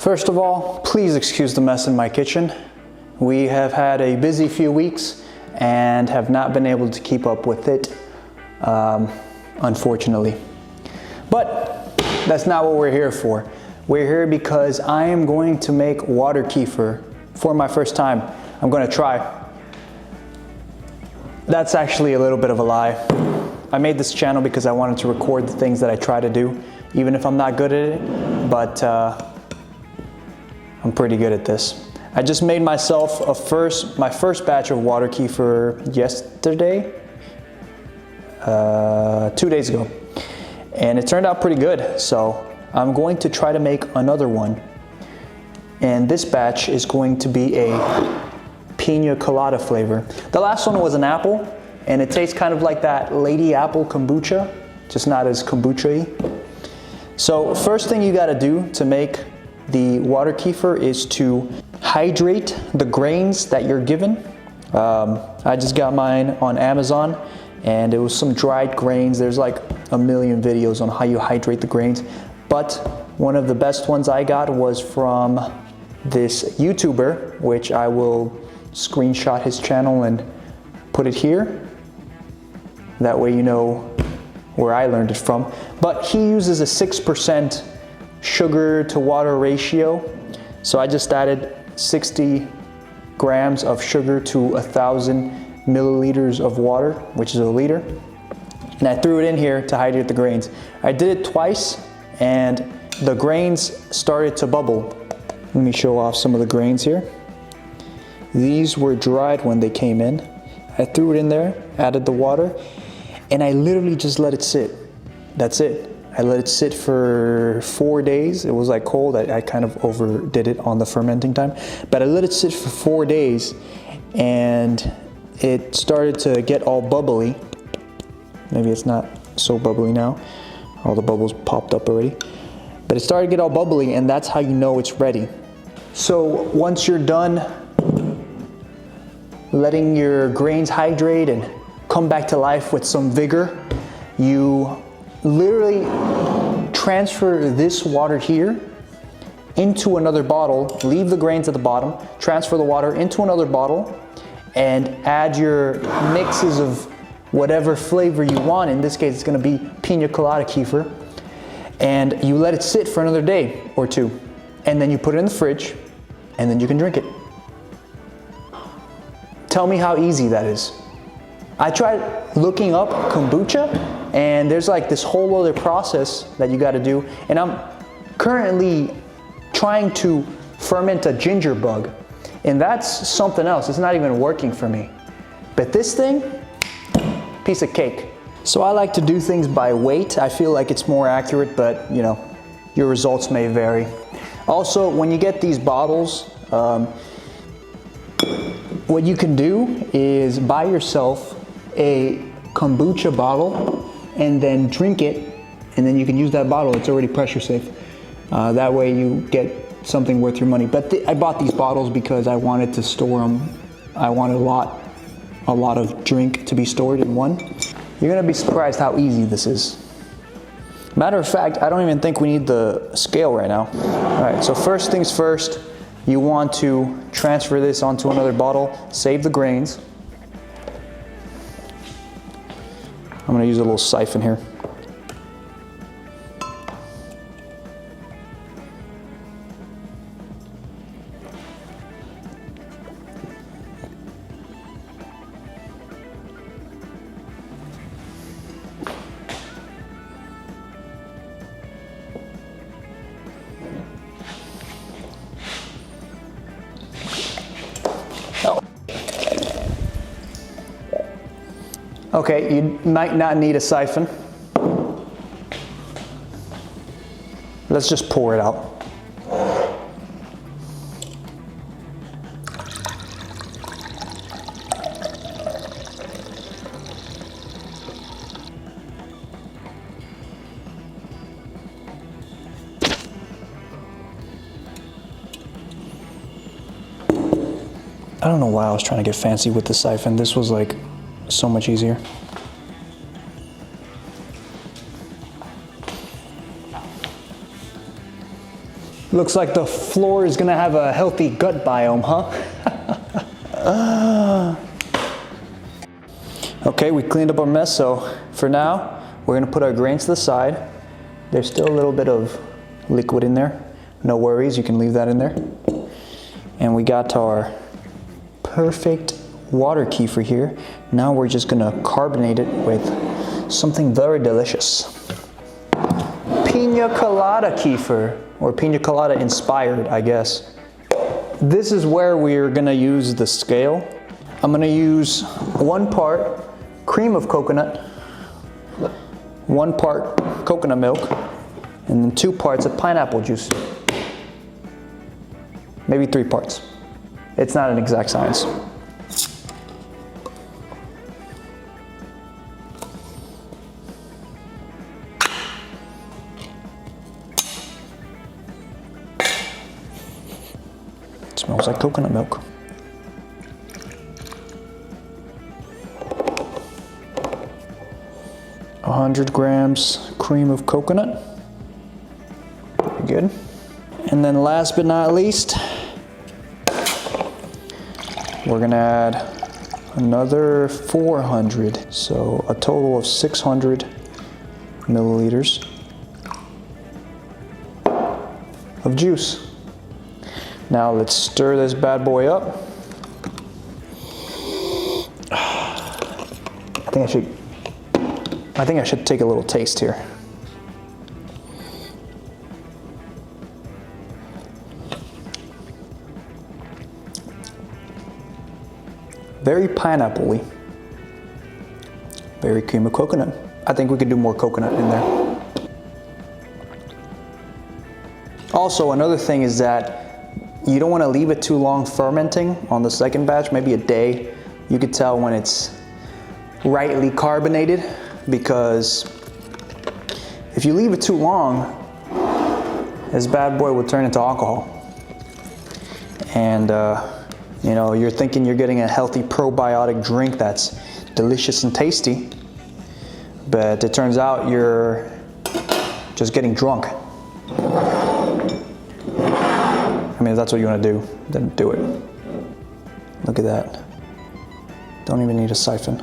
First of all, please excuse the mess in my kitchen. We have had a busy few weeks and have not been able to keep up with it, unfortunately. But that's not what we're here for. We're here because I am going to make water kefir for my first time. I'm going to try. That's actually a little bit of a lie. I made this channel because I wanted to record the things that I try to do, even if I'm not good at it, but I'm pretty good at this. I just made myself my first batch of water kefir yesterday, 2 days ago, and it turned out pretty good. So I'm going to try to make another one, and this batch is going to be a Pina Colada flavor. The last one was an apple, and it tastes kind of like that lady apple kombucha, just not as kombucha-y. So first thing you got to do to make the water kefir is to hydrate the grains that you're given. I just got mine on Amazon, and it was some dried grains. There's like a million videos on how you hydrate the grains, but one of the best ones I got was from this YouTuber, which I will screenshot his channel and put it here. That way you know where I learned it from. But he uses a 6% sugar to water ratio. So I just added 60 grams of sugar to 1,000 milliliters of water, which is a liter. And I threw it in here to hydrate the grains. I did it twice and the grains started to bubble. Let me show off some of the grains here. These were dried when they came in. I threw it in there, added the water, and I literally just let it sit. That's it. I let it sit for 4 days. It was like cold. I kind of overdid it on the fermenting time, but I let it sit for 4 days and it started to get all bubbly. Maybe it's not so bubbly now. All the bubbles popped up already, but it started to get all bubbly, and that's how you know it's ready. So once you're done letting your grains hydrate and come back to life with some vigor, you literally transfer this water here into another bottle, leave the grains at the bottom, transfer the water into another bottle, and add your mixes of whatever flavor you want. In this case, it's gonna be Pina Colada kefir. And you let it sit for another day or two. And then you put it in the fridge, and then you can drink it. Tell me how easy that is. I tried looking up kombucha, and there's like this whole other process that you gotta do. And I'm currently trying to ferment a ginger bug, and that's something else. It's not even working for me. But this thing, piece of cake. So I like to do things by weight. I feel like it's more accurate, but you know, your results may vary. Also, when you get these bottles, what you can do is buy yourself a kombucha bottle and then drink it, and then you can use that bottle. It's already pressure safe. That way you get something worth your money. But I bought these bottles because I wanted to store them. I wanted a lot of drink to be stored in one. You're gonna be surprised how easy this is. Matter of fact, I don't even think we need the scale right now. All right, so first things first, you want to transfer this onto another bottle, save the grains. I'm gonna use a little siphon here. Okay, you might not need a siphon. Let's just pour it out. I don't know why I was trying to get fancy with the siphon. This was like so much easier. Looks like the floor is gonna have a healthy gut biome, huh? Okay, we cleaned up our mess, so for now, we're gonna put our grains to the side. There's still a little bit of liquid in there. No worries, you can leave that in there. And we got our perfect water kefir here. Now we're just gonna carbonate it with something very delicious. Pina Colada kefir, or Pina Colada inspired, I guess. This is where we're gonna use the scale. I'm gonna use 1 part cream of coconut, 1 part coconut milk, and then 2 parts of pineapple juice. Maybe 3 parts. It's not an exact science. It smells like coconut milk. A 100 grams cream of coconut. Pretty good. And then last but not least, we're gonna add another 400, so a total of 600 milliliters of juice. Now let's stir this bad boy up. I think I should take a little taste here. Very pineapple-y. Very cream of coconut. I think we could do more coconut in there. Also, another thing is that you don't want to leave it too long fermenting on the second batch, maybe a day. You could tell when it's rightly carbonated, because if you leave it too long, this bad boy will turn into alcohol. And you know, you're thinking you're getting a healthy probiotic drink that's delicious and tasty, but it turns out you're just getting drunk. I mean, if that's what you want to do, then do it. Look at that. Don't even need a siphon.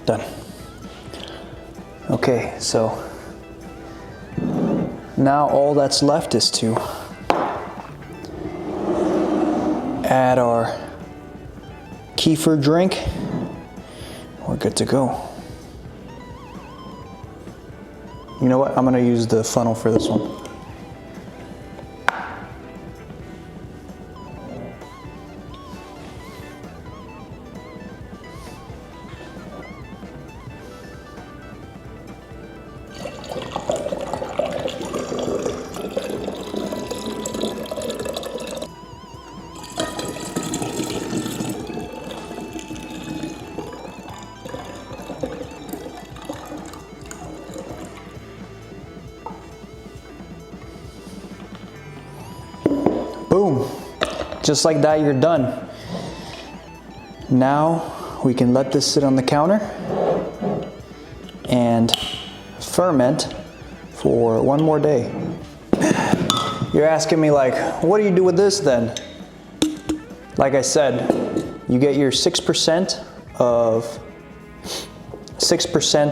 Done. Okay, so now all that's left is to add our kefir drink. We're good to go. You know what? I'm gonna use the funnel for this one. Boom, just like that, you're done. Now we can let this sit on the counter and ferment for 1 more day. You're asking me like, what do you do with this then? Like I said, you get your 6% of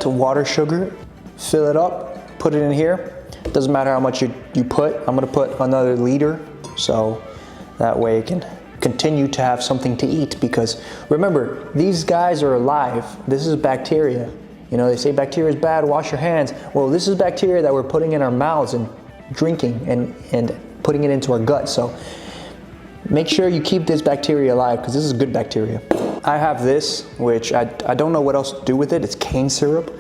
water sugar, fill it up, put it in here. Doesn't matter how much you put. I'm gonna put another liter, so that way it can continue to have something to eat, because remember, these guys are alive. This is bacteria. You know, they say bacteria is bad, wash your hands. Well, this is bacteria that we're putting in our mouths and drinking and putting it into our gut. So make sure you keep this bacteria alive, because this is good bacteria. I have this, which I don't know what else to do with it. It's cane syrup,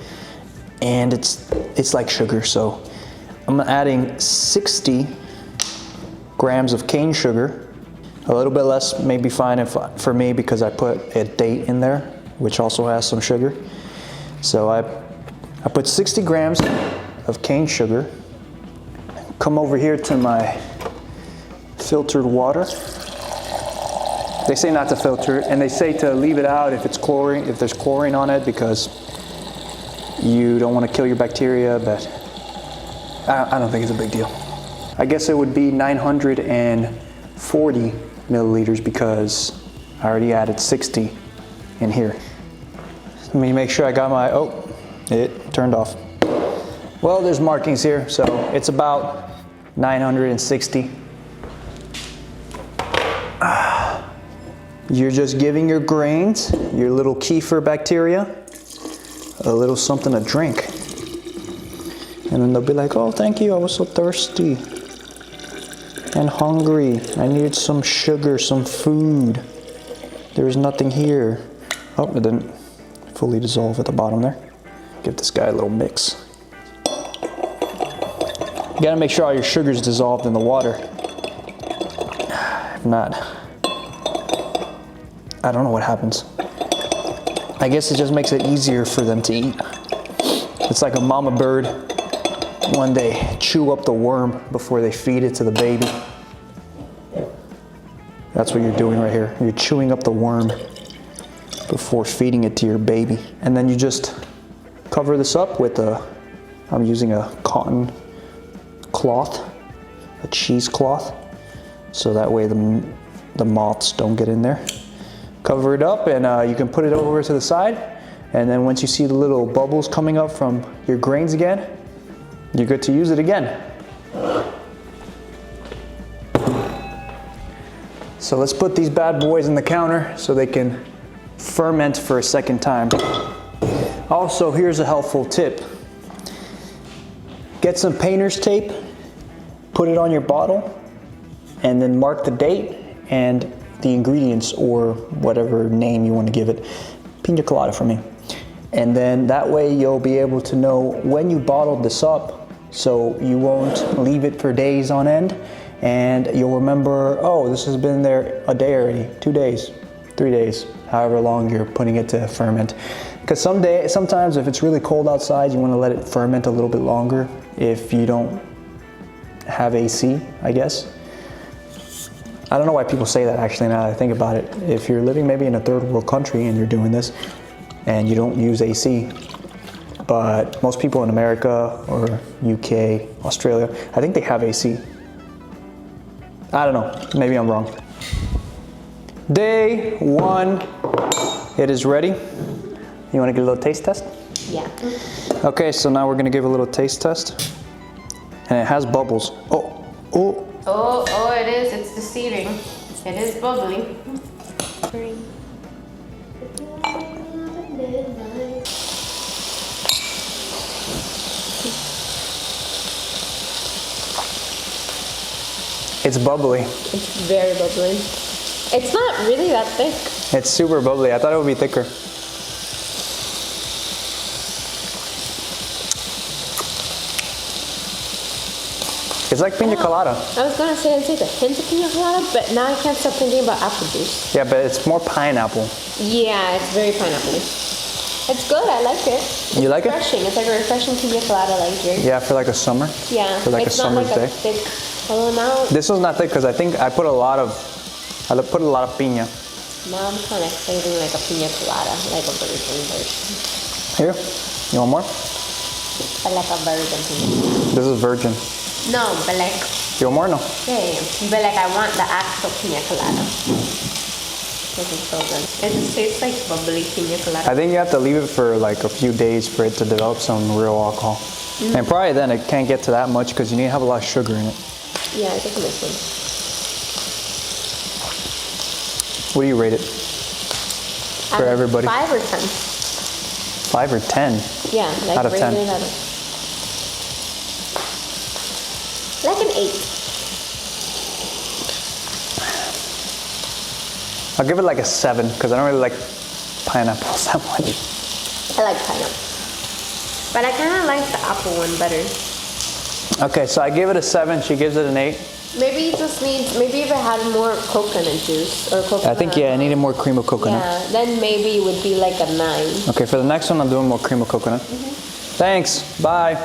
and it's like sugar. So I'm adding 60 grams of cane sugar. A little bit less may be fine for me, because I put a date in there, which also has some sugar. So I put 60 grams, of cane sugar. Come over here to my filtered water. They say not to filter it, and they say to leave it out if it's chlorine, if there's chlorine on it, because you don't want to kill your bacteria, but I don't think it's a big deal. I guess it would be 940 milliliters because I already added 60 in here. Let me make sure I got my, oh, it turned off. Well, there's markings here, so it's about 960. You're just giving your grains, your little kefir bacteria, a little something to drink. And then they'll be like, oh, thank you, I was so thirsty and hungry. I needed some sugar, some food. There's nothing here. Oh, it didn't fully dissolve at the bottom there. Give this guy a little mix. You gotta make sure all your sugar's dissolved in the water. If not, I don't know what happens. I guess it just makes it easier for them to eat. It's like a mama bird when they chew up the worm before they feed it to the baby. That's what you're doing right here. You're chewing up the worm before feeding it to your baby. And then you just cover this up with I'm using a cotton cloth, a cheesecloth, so that way the moths don't get in there. Cover it up, and you can put it over to the side, and then once you see the little bubbles coming up from your grains again, you're good to use it again. So let's put these bad boys in the counter so they can ferment for a second time. Also, here's a helpful tip. Get some painter's tape, put it on your bottle, and then mark the date and the ingredients, or whatever name you want to give it. Pina colada for me. And then that way you'll be able to know when you bottled this up, so you won't leave it for days on end, and you'll remember, oh, this has been there a day already, 2 days, 3 days, however long you're putting it to ferment. Because sometimes if it's really cold outside, you want to let it ferment a little bit longer if you don't have AC, I guess. I don't know why people say that, actually, now that I think about it. If you're living maybe in a third world country and you're doing this and you don't use AC, but most people in America or UK, Australia, I think they have AC. I don't know, maybe I'm wrong. Day 1, it is ready. You want to get a little taste test? Yeah. Okay, so now we're going to give a little taste test. And it has bubbles. Oh. Oh, it is. It's deceiving. It is bubbly. It's bubbly. It's very bubbly. It's not really that thick. It's super bubbly. I thought it would be thicker. It's like pina colada. I was gonna say it's like a hint of pina colada, but now I can't stop thinking about apple juice. Yeah, but it's more pineapple. Yeah, it's very pineapple-y. It's good, I like it. You like it? Refreshing. It's like a refreshing pina colada like drink. Yeah, for like a summer. Yeah. For like it's a summer's not like day. a thick full amount. This one's not thick because I think I put a lot of pina. Now I'm kind of craving like a pina colada, like a virgin version. Here, you want more? I like a virgin pina. This is virgin. No, but like, You want more? No. yeah. But like I want the actual pina colada. This is so good. It just tastes like bubbly pina colada. I think you have to leave it for like a few days for it to develop some real alcohol. And probably then it can't get to that much because you need to have a lot of sugar in it. Yeah, I think it makes sense. What do you rate it? For everybody? 5 or 10. 5 or 10? Yeah, like Out of 10. rating it out of. Like an 8. I'll give it like a 7 because I don't really like pineapples that much. I like pineapple. But I kind of like the apple one better. Okay, so I give it a 7. She gives it an 8. Maybe it just needs, maybe if it had more coconut juice or coconut. I think, yeah, I needed more cream of coconut. Yeah, then maybe it would be like a 9. Okay, for the next one, I'm doing more cream of coconut. Thanks. Bye.